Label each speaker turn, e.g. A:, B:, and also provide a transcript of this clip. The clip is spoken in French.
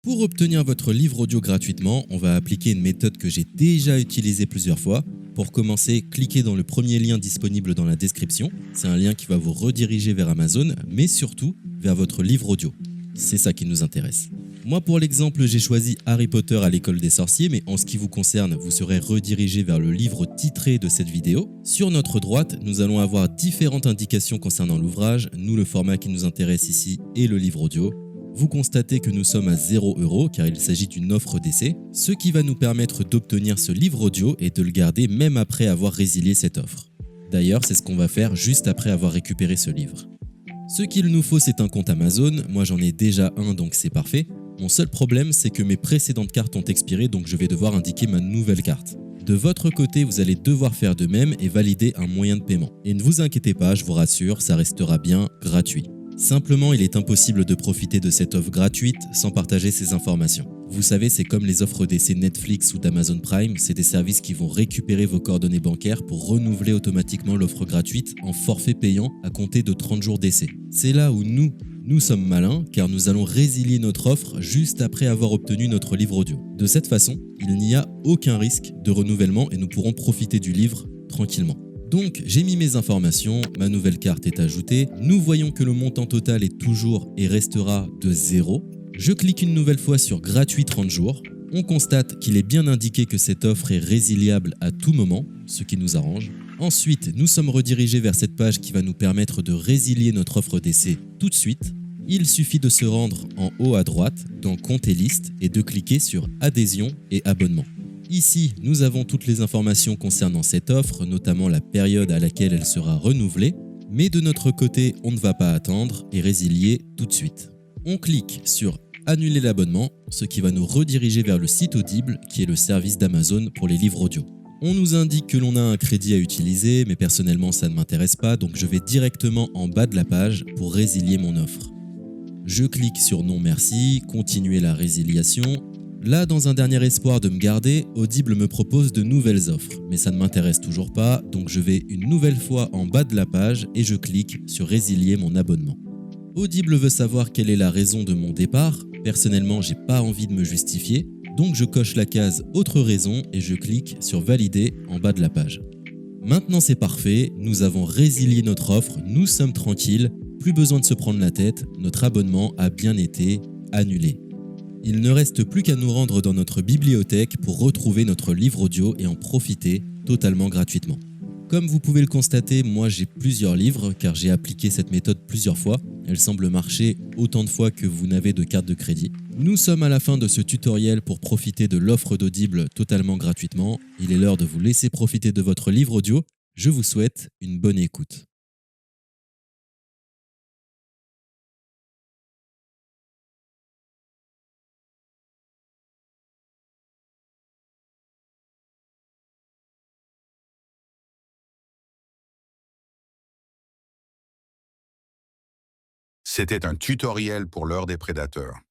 A: Pour obtenir votre livre audio gratuitement, on va appliquer une méthode que j'ai déjà utilisée plusieurs fois. Pour commencer, cliquez dans le premier lien disponible dans la description. C'est un lien qui va vous rediriger vers Amazon, mais surtout vers votre livre audio. C'est ça qui nous intéresse. Moi, pour l'exemple, j'ai choisi Harry Potter à l'école des sorciers, mais en ce qui vous concerne, vous serez redirigé vers le livre titré de cette vidéo. Sur notre droite, nous allons avoir différentes indications concernant l'ouvrage. Nous, le format qui nous intéresse ici est le livre audio. Vous constatez que nous sommes à 0 € car il s'agit d'une offre d'essai, ce qui va nous permettre d'obtenir ce livre audio et de le garder même après avoir résilié cette offre. D'ailleurs, c'est ce qu'on va faire juste après avoir récupéré ce livre. Ce qu'il nous faut, c'est un compte Amazon. Moi, j'en ai déjà un, donc c'est parfait. Mon seul problème, c'est que mes précédentes cartes ont expiré, donc je vais devoir indiquer ma nouvelle carte. De votre côté, vous allez devoir faire de même et valider un moyen de paiement. Et ne vous inquiétez pas, je vous rassure, ça restera bien gratuit. Simplement, il est impossible de profiter de cette offre gratuite sans partager ces informations. Vous savez, c'est comme les offres d'essai Netflix ou d'Amazon Prime, c'est des services qui vont récupérer vos coordonnées bancaires pour renouveler automatiquement l'offre gratuite en forfait payant à compter de 30 jours d'essai. C'est là où nous sommes malins car nous allons résilier notre offre juste après avoir obtenu notre livre audio. De cette façon, il n'y a aucun risque de renouvellement et nous pourrons profiter du livre tranquillement. Donc j'ai mis mes informations, ma nouvelle carte est ajoutée, nous voyons que le montant total est toujours et restera de 0. Je clique une nouvelle fois sur gratuit 30 jours, on constate qu'il est bien indiqué que cette offre est résiliable à tout moment, ce qui nous arrange. Ensuite, nous sommes redirigés vers cette page qui va nous permettre de résilier notre offre d'essai tout de suite. Il suffit de se rendre en haut à droite dans Compte et liste et de cliquer sur Adhésion et abonnement. Ici, nous avons toutes les informations concernant cette offre, notamment la période à laquelle elle sera renouvelée, mais de notre côté, on ne va pas attendre et résilier tout de suite. On clique sur Annuler l'abonnement, ce qui va nous rediriger vers le site Audible, qui est le service d'Amazon pour les livres audio. On nous indique que l'on a un crédit à utiliser, mais personnellement ça ne m'intéresse pas, donc je vais directement en bas de la page pour résilier mon offre. Je clique sur Non merci, continuer la résiliation. Là, dans un dernier espoir de me garder, Audible me propose de nouvelles offres, mais ça ne m'intéresse toujours pas, donc je vais une nouvelle fois en bas de la page et je clique sur Résilier mon abonnement. Audible veut savoir quelle est la raison de mon départ. Personnellement, j'ai pas envie de me justifier, donc je coche la case Autre raison et je clique sur Valider en bas de la page. Maintenant c'est parfait, nous avons résilié notre offre, nous sommes tranquilles, plus besoin de se prendre la tête, notre abonnement a bien été annulé. Il ne reste plus qu'à nous rendre dans notre bibliothèque pour retrouver notre livre audio et en profiter totalement gratuitement. Comme vous pouvez le constater, moi j'ai plusieurs livres car j'ai appliqué cette méthode plusieurs fois. Elle semble marcher autant de fois que vous n'avez de carte de crédit. Nous sommes à la fin de ce tutoriel pour profiter de l'offre d'Audible totalement gratuitement. Il est l'heure de vous laisser profiter de votre livre audio. Je vous souhaite une bonne écoute.
B: C'était un tutoriel pour l'heure des prédateurs.